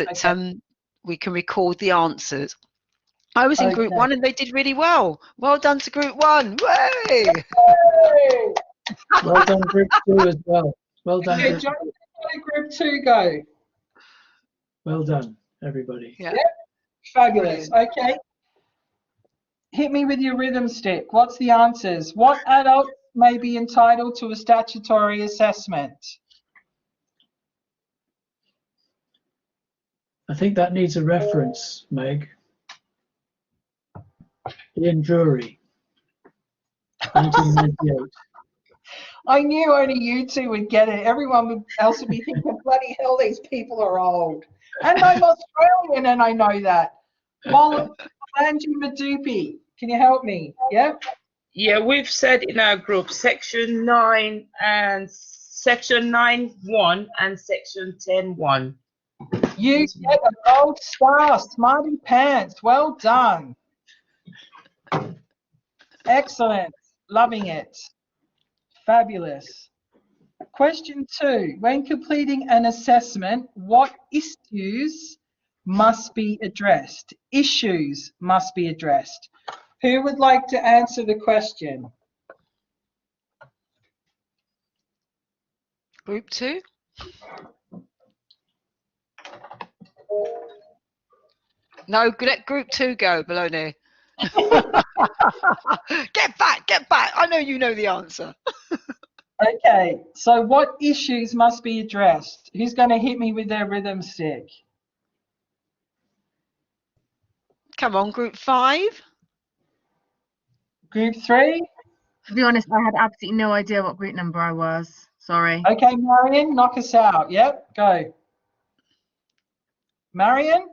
that Okay. we can record the answers. I was in group 1 and they did really well. Well done to group 1. Way! Well done, group 2 as well. Well done, Okay, group John, how did group 2 go? Well done, everybody. Yeah. Yep. Fabulous. Brilliant. Okay. Hit me with your rhythm stick. What's the answers? What adult may be entitled to a statutory assessment? I think that needs a reference, Meg. Ian Drury, 1998. I knew only you two would get it. Everyone else would be thinking, bloody hell, these people are old. And I'm Australian and I know that. Molanji Madupi, can you help me? Yeah? Yeah, we've said in our group section 9 and section 9.1 and section 10.1. You get a gold star, smarty pants. Well done. Excellent. Loving it. Fabulous. Question 2. When completing an assessment, what issues must be addressed? Issues must be addressed. Who would like to answer the question? Group 2? No, let group 2 go, Bologna. Get back. I know you know the answer. Okay, so what issues must be addressed? Who's going to hit me with their rhythm stick? Come on, group 5. Group 3? To be honest, I had absolutely no idea what group number I was. Sorry. Okay, Marion, knock us out. Yep, go. Marion?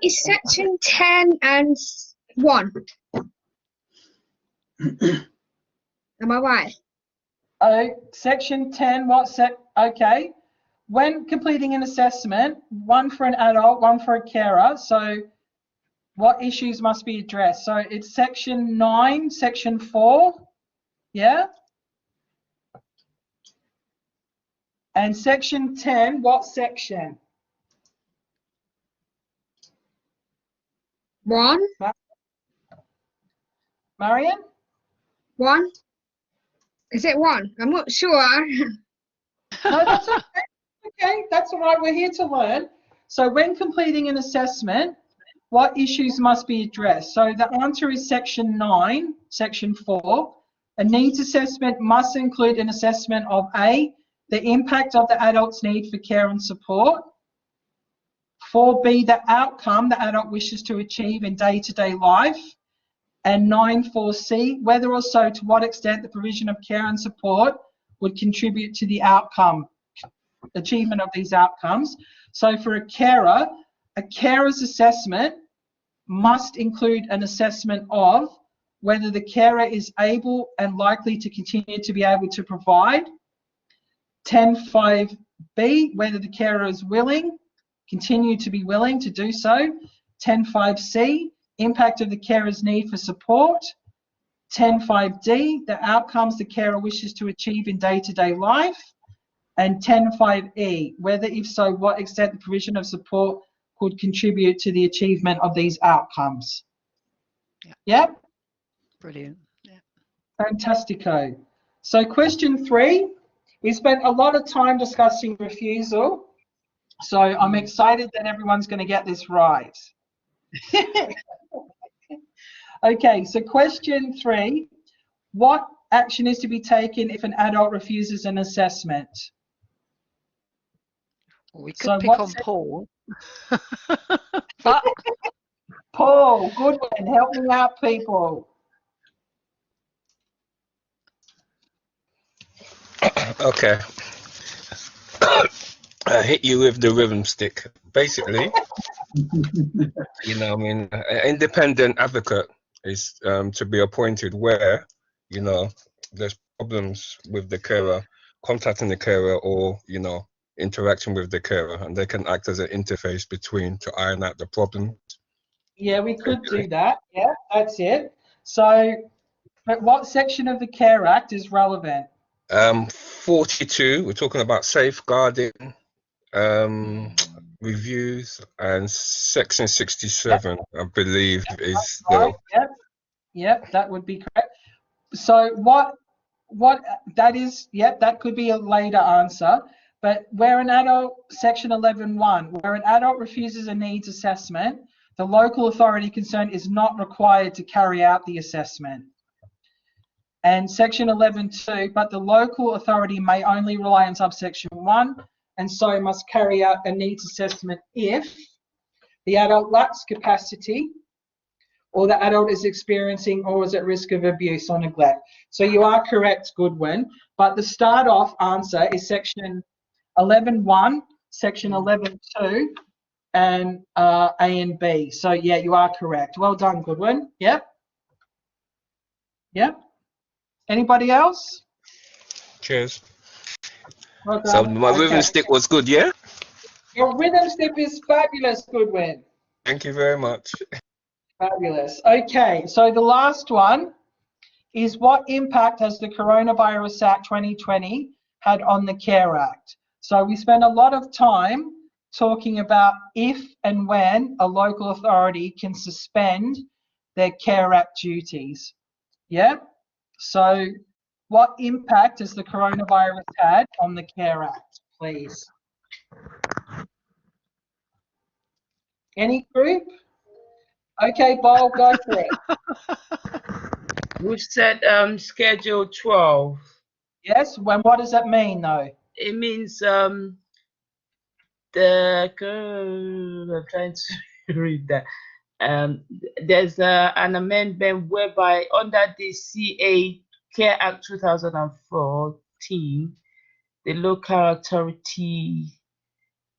It's section 10 and 1. Am I right? Oh, section 10, okay. When completing an assessment, one for an adult, one for a carer, so what issues must be addressed? So it's section 9, section 4, yeah? And section 10, what section? 1. Marion? 1. Is it 1? I'm not sure. No, that's okay. Okay, that's all right. We're here to learn. So when completing an assessment, what issues must be addressed? So the answer is section 9, section 4. A needs assessment must include an assessment of A, the impact of the adult's need for care and support. 4B, the outcome the adult wishes to achieve in day-to-day life. And 9.4C, whether or so to what extent the provision of care and support would contribute to the outcome, achievement of these outcomes. So for a carer's assessment must include an assessment of whether the carer is able and likely to continue to be able to provide. 10.5B, whether the carer is willing, continue to be willing to do so. 10.5C, impact of the carer's need for support. 10.5D, the outcomes the carer wishes to achieve in day-to-day life. And 10.5E, whether if so, what extent the provision of support could contribute to the achievement of these outcomes. Yep. Brilliant. Yeah. Fantastico. So question 3, we spent a lot of time discussing refusal. So I'm excited that everyone's going to get this right. Okay, so question 3, what action is to be taken if an adult refuses an assessment? Well, we could pick on Paul. But Paul, good one. Help me out, people. Okay. I hit you with the rhythm stick. Basically, you know, I mean, an independent advocate is to be appointed where, you know, there's problems with the carer, contacting the carer, or, you know, interacting with the carer, and they can act as an interface between to iron out the problem. Yeah, we could do that. Yeah, that's it. So, but what section of the Care Act is relevant? 42, we're talking about safeguarding reviews, and section 67, I believe, is the Right. Yep, that would be correct. So what that is, yep, that could be a later answer. But where an adult, section 11.1, where an adult refuses a needs assessment, the local authority concerned is not required to carry out the assessment. And section 11.2, but the local authority may only rely on subsection 1, and so must carry out a needs assessment if the adult lacks capacity, or the adult is experiencing or is at risk of abuse or neglect. So you are correct, Goodwin, but the start off answer is section 11.1, section 11.2, and A and B. So yeah, you are correct. Well done, Goodwin. Yep. Yep. Anybody else? cheers. Well So done. my rhythm Okay. stick was good, yeah? Your rhythm step is fabulous, Goodwin. Thank you very much. Fabulous. Okay, so the last one is, what impact has the Coronavirus Act 2020 had on the CARE Act? So we spent a lot of time talking about if and when a local authority can suspend their CARE Act duties. Yeah? So what impact has the coronavirus had on the CARE Act, please? Any group? Okay, Bob, go for it. We've said schedule 12. Yes, when, what does that mean though? It means I'm trying to read that. There's an amendment whereby under the CA Care Act 2014, the local authority,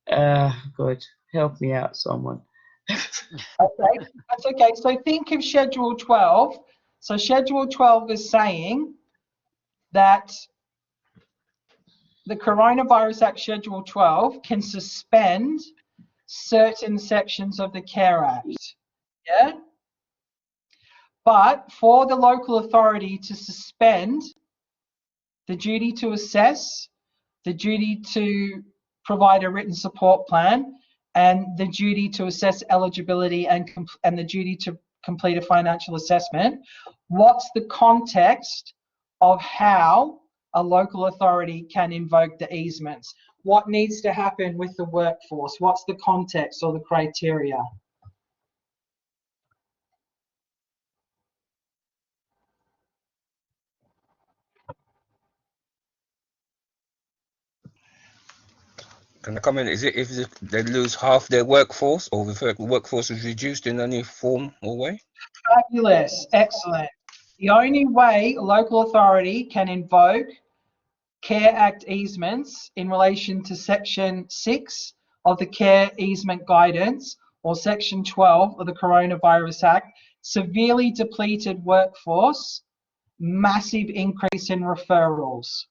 God, help me out, someone. Okay, that's okay. So think of Schedule 12. So Schedule 12 is saying that the Coronavirus Act Schedule 12 can suspend certain sections of the CARE Act. Yeah? But for the local authority to suspend the duty to assess, the duty to provide a written support plan, and the duty to assess eligibility and the duty to complete a financial assessment, what's the context of how a local authority can invoke the easements? What needs to happen with the workforce? What's the context or the criteria? Can I comment? Is it if they lose half their workforce, or if the workforce is reduced in any form or way? Fabulous, excellent. The only way a local authority can invoke CARE Act easements in relation to Section 6 of the CARE Easement Guidance, or Section 12 of the Coronavirus Act, severely depleted workforce, massive increase in referrals,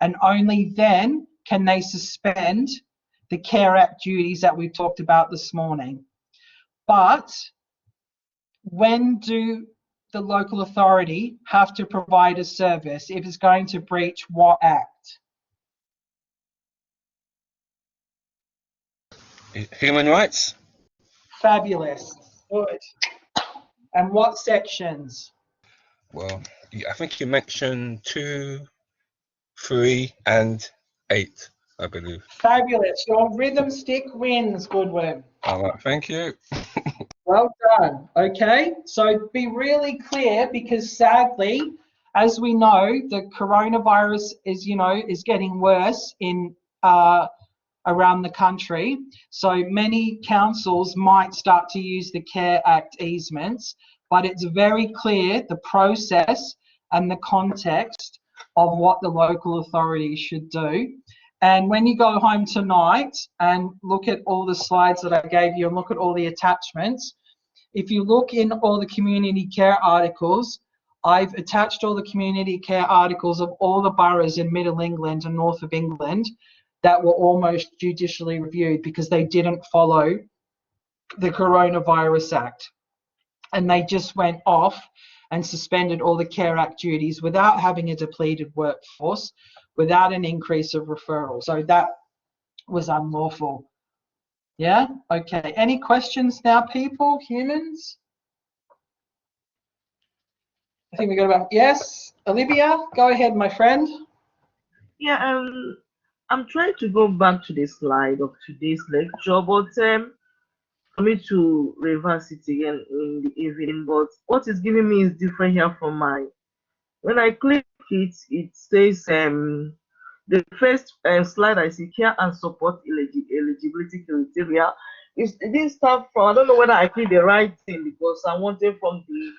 and only then can they suspend the CARE Act duties that we've talked about this morning. But when do the local authority have to provide a service if it's going to breach what act? Human rights? Fabulous. Good. And what sections? Well, I think you mentioned 2, 3, and 8, I believe. Fabulous. Your rhythm stick wins, Goodwin. All right, thank you. Well done. Okay, so be really clear, because sadly, as we know, the coronavirus is getting worse in around the country. So many councils might start to use the CARE Act easements, but it's very clear the process and the context of what the local authority should do. And when you go home tonight and look at all the slides that I gave you and look at all the attachments, if you look in all the community care articles, I've attached all the community care articles of all the boroughs in Middle England and North of England that were almost judicially reviewed because they didn't follow the Coronavirus Act. And they just went off and suspended all the CARE Act duties without having a depleted workforce, without an increase of referrals. So that was unlawful. Yeah? Okay. Any questions now, people, humans? I think we got about, yes. Olivia, go ahead, my friend. Yeah, I'm trying to go back to the slide of today's lecture, but for me to reverse it again in the evening. But what is giving me is different here from mine. When I click it, it says the first slide I see, care and support eligibility criteria. It didn't start from, I don't know whether I clicked the right thing, because I wanted from the,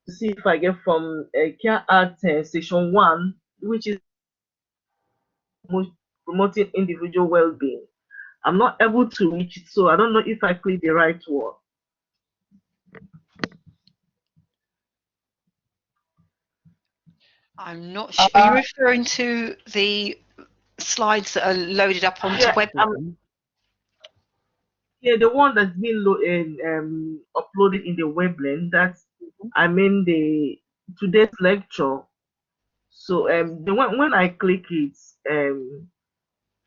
to see if I get from Care Act section 1, which is promoting individual well-being. I'm not able to reach it, so I don't know if I clicked the right one. I'm not sure. Are you referring to the slides that are loaded up onto Yeah, Webland? yeah, the one that's been uploaded in the Webland. That's, I mean, the today's lecture. So the one, when I click it,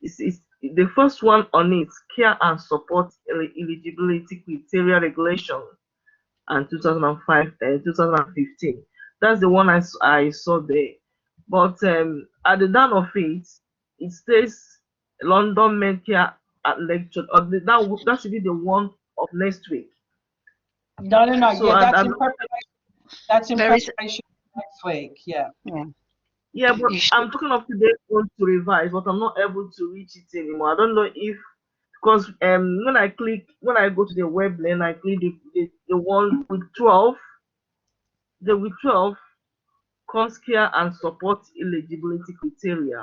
it's the first one on it, care and support eligibility criteria regulation, and 2005 and 2015. That's the one I saw there. But at the down of it, it says London Medcare at lecture. Or that should be the one of next week. No. So Yeah, that's in preparation. That's in There is- preparation next week. Yeah. Yeah, but You should- I'm talking of today one to revise, but I'm not able to reach it anymore. I don't know if, because when I go to the Webland, I click the one with 12. The with 12 comes care and support eligibility criteria.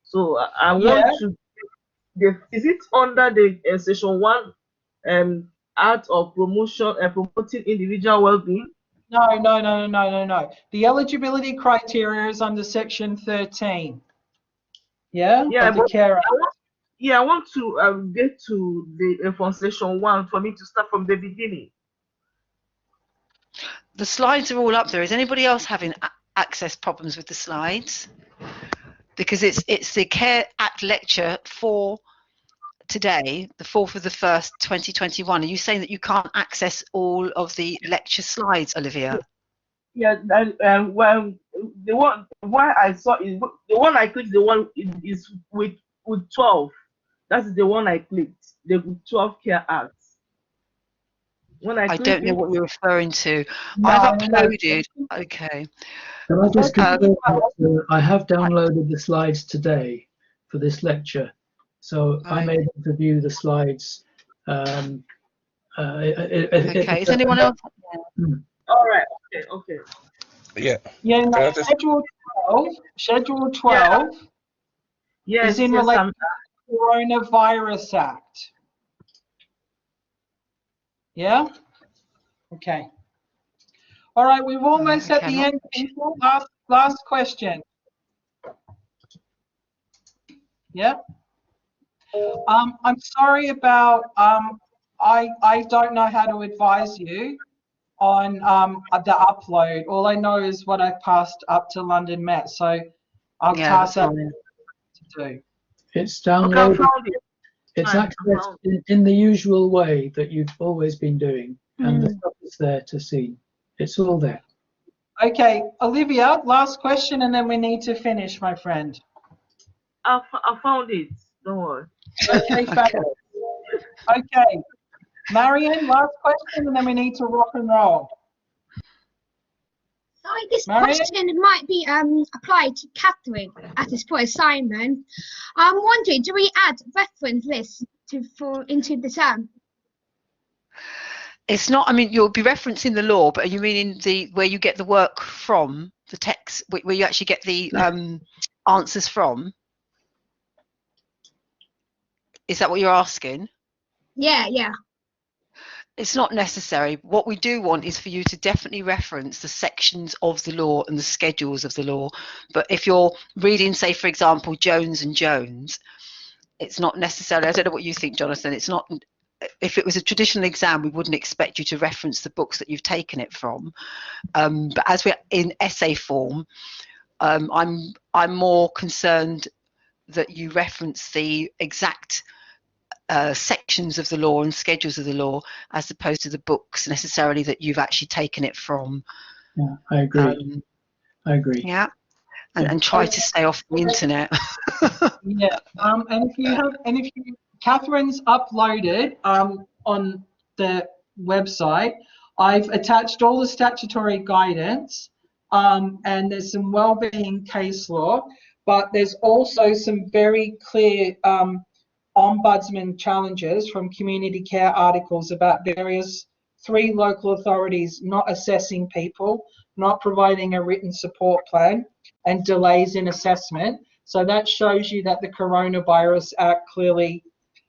So I want to. Is it under the section 1, art of promotion and promoting individual well-being? No. The eligibility criteria is under section 13. Yeah. Yeah, Of the but Care Act. I want to get to the from section 1 for me to start from the beginning. The slides are all up there. Is anybody else having access problems with the slides? Because it's the Care Act lecture for today, the 4th of the 1st, 2021. Are you saying that you can't access all of the lecture slides, Olivia? Yeah, well, the one why I saw is the one I clicked. The one is with 12. That's the one I clicked. The 12 Care Acts. When I don't know what you're referring to. No, I've no. uploaded. Okay. Can I just confirm that I have downloaded the slides today for this lecture, so I'm able to view the slides. Okay. Is anyone else? All right. Okay. Yeah. Yeah. Can I just- Schedule 12 Yes. is in relation to the Coronavirus Act. Yeah. Okay. All right. We've almost at the end, people. Last question. Yeah. I'm sorry about I don't know how to advise you on the upload. All I know is what I passed up to London Met, so I'll task that to do. It's Okay, I downloaded. found it. It's Fine, accessed in the usual way that you've always been doing, and the stuff is there to see. It's all there. Okay, Olivia, last question, and then we need to finish, my friend. I found it. Don't worry. Okay, fabulous. Okay, Marion, last question, and then we need to rock and roll. Sorry, this Marion? question might be applied to Catherine at this point, Simon. I'm wondering, do we add reference lists into the term? It's not. I mean, you'll be referencing the law, but are you meaning where you get the work from, the text, where you actually get the answers from? Is that what you're asking? Yeah. It's not necessary. What we do want is for you to definitely reference the sections of the law and the schedules of the law. But if you're reading, say, for example, Jones and Jones, it's not necessarily, I don't know what you think, Jonathan, it's not, if it was a traditional exam, we wouldn't expect you to reference the books that you've taken it from. But as we're in essay form, I'm more concerned that you reference the exact sections of the law and schedules of the law, as opposed to the books necessarily that you've actually taken it from. Yeah, I agree. I agree. Yeah, and try to stay off the internet. Yeah. And if you Catherine's uploaded on the website. I've attached all the statutory guidance, and there's some wellbeing case law, but there's also some very clear ombudsman challenges from community care articles about various 3 local authorities not assessing people, not providing a written support plan, and delays in assessment. So that shows you that the Coronavirus Act clearly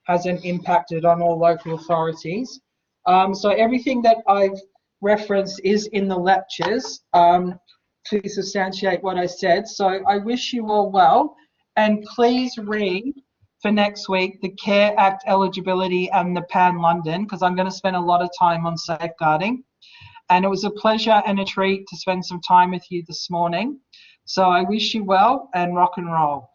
hasn't impacted on all local authorities. So everything that I've referenced is in the lectures to substantiate what I said. So I wish you all well, and please read for next week the Care Act eligibility and the Pan London, because I'm going to spend a lot of time on safeguarding. And it was a pleasure and a treat to spend some time with you this morning. So I wish you well and rock and roll.